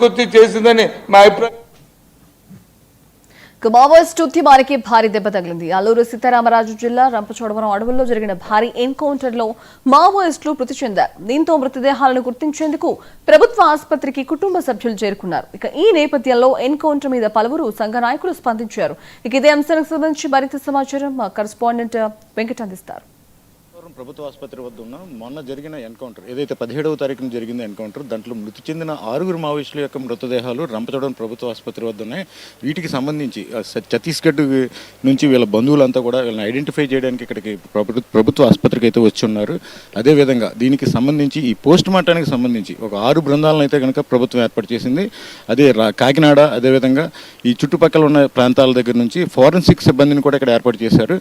తీసుకొచ్చి చేసిందని మా అభిప్రాయం. మావోయిస్ట్ ఉద్యమానికి భారీ దెబ్బ తగిలింది. అల్లూరు సీతారామరాజు జిల్లా రంపచోడవరం అడవుల్లో జరిగిన భారీ ఎన్కౌంటర్ లో మావోయిస్టులు మృతి చెందారు. దీంతో మృతదేహాలను గుర్తించేందుకు ప్రభుత్వ ఆసుపత్రికి కుటుంబ సభ్యులు చేరుకున్నారు. ఇక ఈ నేపథ్యంలో ఎన్కౌంటర్ మీద పలువురు సంఘ నాయకులు స్పందించారు. ఇక ఇదే అంశానికి సంబంధించి మరింత సమాచారం మా కరెస్పాండెంట్ వెంకట్ అందిస్తారు. ప్రభుత్వ ఆసుపత్రి వద్ద ఉన్న మొన్న జరిగిన ఎన్కౌంటర్ ఏదైతే 17వ తారీఖున జరిగిందో ఎన్కౌంటర్, దాంట్లో మృతి చెందిన 6 మావోయిస్టుల యొక్క మృతదేహాలు రంపచోడవరం ప్రభుత్వ ఆసుపత్రి వద్ద ఉన్నాయి. వీటికి సంబంధించి ఛత్తీస్గఢ్ నుంచి వీళ్ళ బంధువులంతా కూడా వీళ్ళని ఐడెంటిఫై చేయడానికి ఇక్కడికి ప్రభుత్వ ఆసుపత్రికి అయితే వచ్చి ఉన్నారు. అదేవిధంగా దీనికి సంబంధించి ఈ పోస్ట్ మార్టానికి సంబంధించి ఒక 6 బృందాలను అయితే కనుక ప్రభుత్వం ఏర్పాటు చేసింది. అదే కాకినాడ, అదేవిధంగా ఈ చుట్టుపక్కల ఉన్న ప్రాంతాల దగ్గర నుంచి ఫోరెన్సిక్ సిబ్బందిని కూడా ఇక్కడ ఏర్పాటు చేశారు.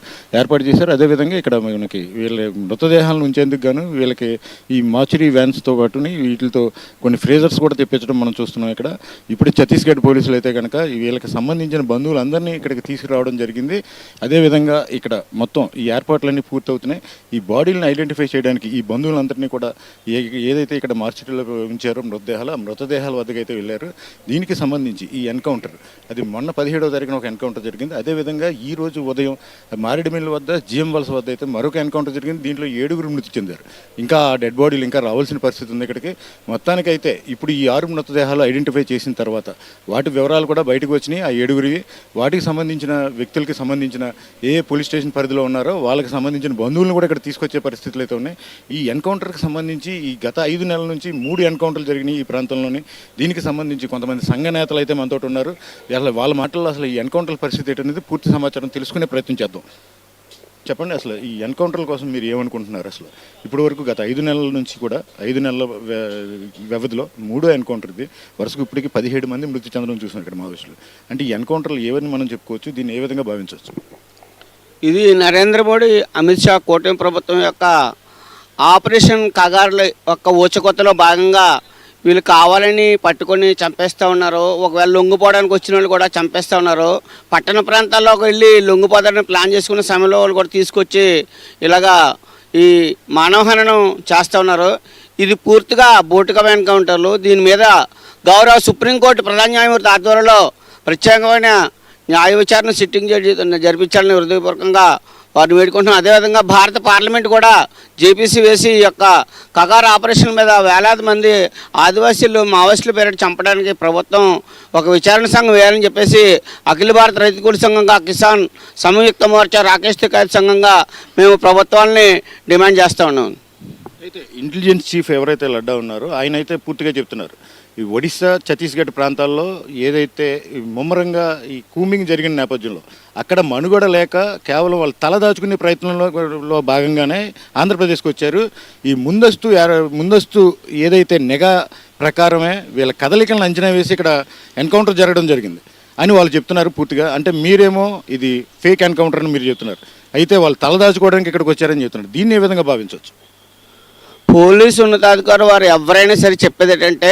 అదేవిధంగా ఇక్కడ మనకి వీళ్ళ మృతదేహాలను ఉంచేందుకు గాను వీళ్ళకి ఈ మార్చరీ వ్యాన్స్తో పాటుని వీటితో కొన్ని ఫ్రేజర్స్ కూడా తెప్పించడం మనం చూస్తున్నాం. ఇక్కడ ఇప్పుడు ఛత్తీస్గఢ్ పోలీసులు అయితే కనుక వీళ్ళకి సంబంధించిన బంధువులందరినీ ఇక్కడికి తీసుకురావడం జరిగింది. అదేవిధంగా ఇక్కడ మొత్తం ఈ ఏర్పాట్లన్నీ పూర్తవుతున్నాయి. ఈ బాడీలను ఐడెంటిఫై చేయడానికి ఈ బంధువులందరినీ కూడా ఏదైతే ఇక్కడ మార్చరీలో ఉంచారో మృతదేహాల వద్దకు అయితే వెళ్ళారు. దీనికి సంబంధించి ఈ ఎన్కౌంటర్ అది మొన్న 17వ తారీఖున ఒక ఎన్కౌంటర్ జరిగింది. అదేవిధంగా ఈ రోజు ఉదయం మారేడుమిల్లి వద్ద జిఎం వలస వద్ద అయితే మరొక ఎన్కౌంటర్ జరిగింది. దీంట్లో 7 మృతి చెందారు. ఇంకా డెడ్ బాడీలు ఇంకా రావాల్సిన పరిస్థితి ఉంది ఇక్కడికి. మొత్తానికైతే ఇప్పుడు ఈ 6 మృతదేహాలు ఐడెంటిఫై చేసిన తర్వాత వాటి వివరాలు కూడా బయటకు వచ్చినాయి. ఆ 7 వాటికి సంబంధించిన వ్యక్తులకి సంబంధించిన ఏ పోలీస్ స్టేషన్ పరిధిలో ఉన్నారో వాళ్ళకి సంబంధించిన బంధువులను కూడా ఇక్కడ తీసుకొచ్చే పరిస్థితులు అయితే ఉన్నాయి. ఈ ఎన్కౌంటర్కి సంబంధించి ఈ గత 5 నెలల నుంచి 3 ఎన్కౌంటర్లు జరిగినాయి ఈ ప్రాంతంలోని. దీనికి సంబంధించి కొంతమంది సంఘ నేతలు అయితే మనతో ఉన్నారు. వాళ్ళ మాటల్లో అసలు ఈ ఎన్కౌంటర్ల పరిస్థితి ఏంటనేది పూర్తి సమాచారం తెలుసుకునే ప్రయత్నం చేద్దాం. చెప్పండి, అసలు ఈ ఎన్కౌంటర్ల కోసం మీరు ఏమనుకుంటున్నారు? అసలు ఇప్పటి వరకు గత 5 నెలల నుంచి కూడా 5 నెలల వ్యవధిలో 3వ ఎన్కౌంటర్ ఇది. వరుసకు ఇప్పటికి 17 మంది మృతి చెందడం చూసాం ఇక్కడ మావోయిస్టులు. అంటే ఈ ఎన్కౌంటర్లు ఏవని మనం చెప్పుకోవచ్చు, దీన్ని ఏ విధంగా భావించవచ్చు? ఇది నరేంద్ర మోడీ, అమిత్ షా కూటమి ప్రభుత్వం యొక్క ఆపరేషన్ కగారుల యొక్క ఊచకొత్తలో భాగంగా వీళ్ళు కావాలని పట్టుకొని చంపేస్తూ ఉన్నారు. ఒకవేళ లొంగిపోవడానికి వచ్చిన వాళ్ళు కూడా చంపేస్తూ ఉన్నారు. పట్టణ ప్రాంతాల్లోకి వెళ్ళి లొంగిపోతారని ప్లాన్ చేసుకున్న సమయంలో వాళ్ళు కూడా తీసుకొచ్చి ఇలాగా ఈ మానవహరణం చేస్తూ ఉన్నారు. ఇది పూర్తిగా బోటుకం ఎన్కౌంటర్లు. దీని మీద గౌరవ సుప్రీంకోర్టు ప్రధాన న్యాయమూర్తి ఆధ్వర్యంలో ప్రత్యేకమైన న్యాయ విచారణ సిట్టింగ్ జరిపించాలని హృదయపూర్వకంగా వారిని వేడుకుంటున్నాం. అదేవిధంగా భారత పార్లమెంట్ కూడా జేపీసీ వేసి ఈ యొక్క కగారు ఆపరేషన్ మీద వేలాది మంది ఆదివాసీలు మావోయిస్టుల పేరిట చంపడానికి ప్రభుత్వం ఒక విచారణ సంఘం వేయాలని చెప్పేసి అఖిల భారత రైతు కూలి సంఘంగా, కిసాన్ సంయుక్త మోర్చా, రాకేష్ తికాయత్ సంఘంగా మేము ప్రభుత్వాన్ని డిమాండ్ చేస్తూ ఉన్నాం. అయితే ఇంటెలిజెన్స్ చీఫ్ ఎవరైతే లడ్డా ఉన్నారో ఆయన అయితే పూర్తిగా చెప్తున్నారు, ఈ ఒడిశా, ఛత్తీస్గఢ్ ప్రాంతాల్లో ఏదైతే ముమ్మరంగా ఈ కూమింగ్ జరిగిన నేపథ్యంలో అక్కడ మనుగడ లేక కేవలం వాళ్ళు తల దాచుకునే ప్రయత్నంలో భాగంగానే ఆంధ్రప్రదేశ్కి వచ్చారు. ఈ ముందస్తు ఏదైతే నిఘా ప్రకారమే వీళ్ళ కదలికలను అంచనా వేసి ఇక్కడ ఎన్కౌంటర్ జరగడం జరిగింది అని వాళ్ళు చెప్తున్నారు పూర్తిగా. అంటే మీరేమో ఇది ఫేక్ ఎన్కౌంటర్ అని మీరు చెప్తున్నారు, అయితే వాళ్ళు తల దాచుకోవడానికి ఇక్కడికి వచ్చారని చెప్తున్నారు. దీన్ని ఏ విధంగా భావించవచ్చు? పోలీసు ఉన్నతాధికారులు వారు ఎవరైనా సరే చెప్పేది ఏంటంటే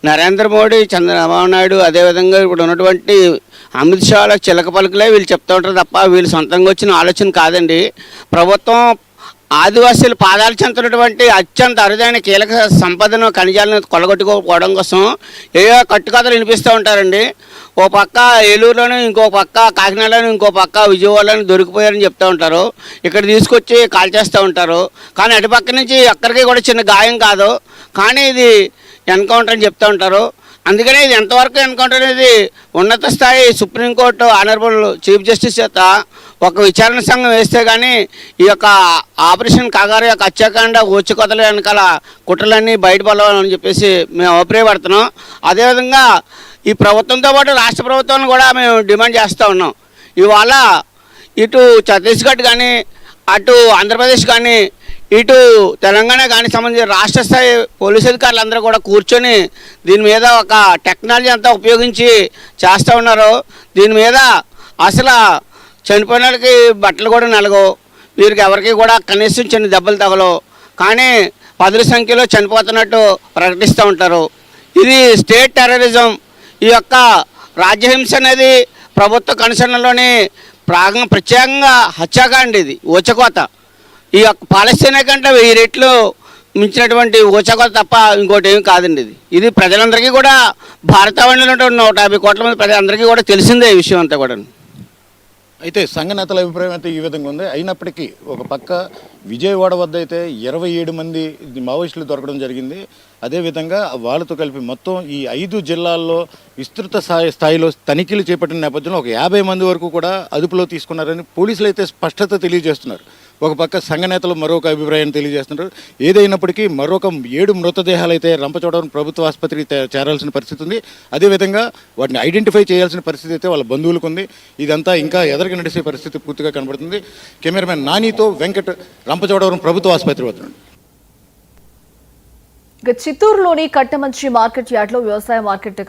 నరేంద్ర మోడీ, చంద్రబాబు నాయుడు, అదేవిధంగా ఇప్పుడు ఉన్నటువంటి అమిత్ షాల చిలక పలుకులే వీళ్ళు చెప్తూ ఉంటారు తప్ప వీళ్ళు సొంతంగా వచ్చిన ఆలోచన కాదండి. ప్రభుత్వం ఆదివాసీలు పాదాలు చెందుతున్నటువంటి అత్యంత అరుదైన కీలక సంపదను, ఖనిజాలను కొలగొట్టుకోవడం కోసం ఏవో కట్టుకథలు వినిపిస్తూ ఉంటారండి. ఓ పక్క ఏలూరులోను, ఇంకో పక్క కాకినాడలోను, ఇంకో పక్క విజయవాడలోను దొరికిపోయారని చెప్తూ ఉంటారు. ఇక్కడ తీసుకొచ్చి కాల్ చేస్తూ ఉంటారు. కానీ అటుపక్క నుంచి ఎక్కడికి కూడా చిన్న గాయం కాదు, కానీ ఇది ఎన్కౌంటర్ అని చెప్తూ ఉంటారు. అందుకనే ఇది ఎంతవరకు ఎన్కౌంటర్ అనేది ఉన్నత స్థాయి సుప్రీంకోర్టు ఆనరబుల్ చీఫ్ జస్టిస్ చేత ఒక విచారణ సంఘం వేస్తే కానీ ఈ యొక్క ఆపరేషన్ కగారు యొక్క హత్యాకాండ ఊచకొతల వెనకాల కుట్రలన్నీ బయటపడాలని చెప్పేసి మేము అభిప్రాయపడుతున్నాం. అదేవిధంగా ఈ ప్రభుత్వంతో పాటు రాష్ట్ర ప్రభుత్వాన్ని కూడా మేము డిమాండ్ చేస్తూ ఉన్నాం. ఇవాళ ఇటు ఛత్తీస్గఢ్ కానీ, అటు ఆంధ్రప్రదేశ్ కానీ, ఇటు తెలంగాణ కానీ సంబంధించిన రాష్ట్ర స్థాయి పోలీసు అధికారులందరూ కూడా కూర్చొని దీని మీద ఒక టెక్నాలజీ అంతా ఉపయోగించి చేస్తూ ఉన్నారు. దీని మీద అసలు చనిపోయిన వాళ్ళకి బట్టలు కూడా నలగవు, వీరికి ఎవరికి కూడా కనీసం చిన్న దెబ్బలు తగలవు, కానీ 10ల సంఖ్యలో చనిపోతున్నట్టు ప్రకటిస్తూ ఉంటారు. ఇది స్టేట్ టెర్రరిజం. ఈ యొక్క రాజ్యహింస అనేది ప్రభుత్వ కనుసరణలోని ప్రత్యేకంగా హత్యాకాండ, ఇది ఊచకోత. ఈ యొక్క పాలస్తీనా కంటే 1000 రెట్లు మించినటువంటి ఊచకోత తప్ప ఇంకోటి ఏం కాదండి. ఇది ప్రజలందరికీ కూడా భారతావనిలో 150 కోట్ల మంది ప్రజలందరికీ కూడా తెలిసిందే ఈ విషయం అంతా కూడా. అయితే సంఘ నేతల అభిప్రాయం అయితే ఈ విధంగా ఉంది. అయినప్పటికీ ఒక పక్క విజయవాడ వద్ద అయితే 27 మంది మావోయిస్టులు దొరకడం జరిగింది. అదేవిధంగా వాళ్ళతో కలిపి మొత్తం ఈ 5 జిల్లాల్లో విస్తృత స్థాయిలో తనిఖీలు చేపట్టిన నేపథ్యంలో ఒక 50 మంది వరకు కూడా అదుపులో తీసుకున్నారని పోలీసులు అయితే స్పష్టత తెలియజేస్తున్నారు. ఒక పక్క సంఘ నేతలు మరొక అభిప్రాయాన్ని తెలియజేస్తున్నారు. ఏదైనప్పటికీ మరొక 7 మృతదేహాలు అయితే రంపచోడవరం ప్రభుత్వ ఆసుపత్రికి చేరాల్సిన పరిస్థితి ఉంది. అదేవిధంగా వాటిని ఐడెంటిఫై చేయాల్సిన పరిస్థితి అయితే వాళ్ళ బంధువులకు ఉంది. ఇదంతా ఇంకా ఎదరికి నడిచే పరిస్థితి పూర్తిగా కనబడుతుంది. కెమెరామెన్ నానితో వెంకట్, రంపచోడవరం ప్రభుత్వ ఆసుపత్రి వద్ద. చిత్తూరులోని కట్టమంచి మార్కెట్ యార్డ్లో వ్యవసాయ మార్కెట్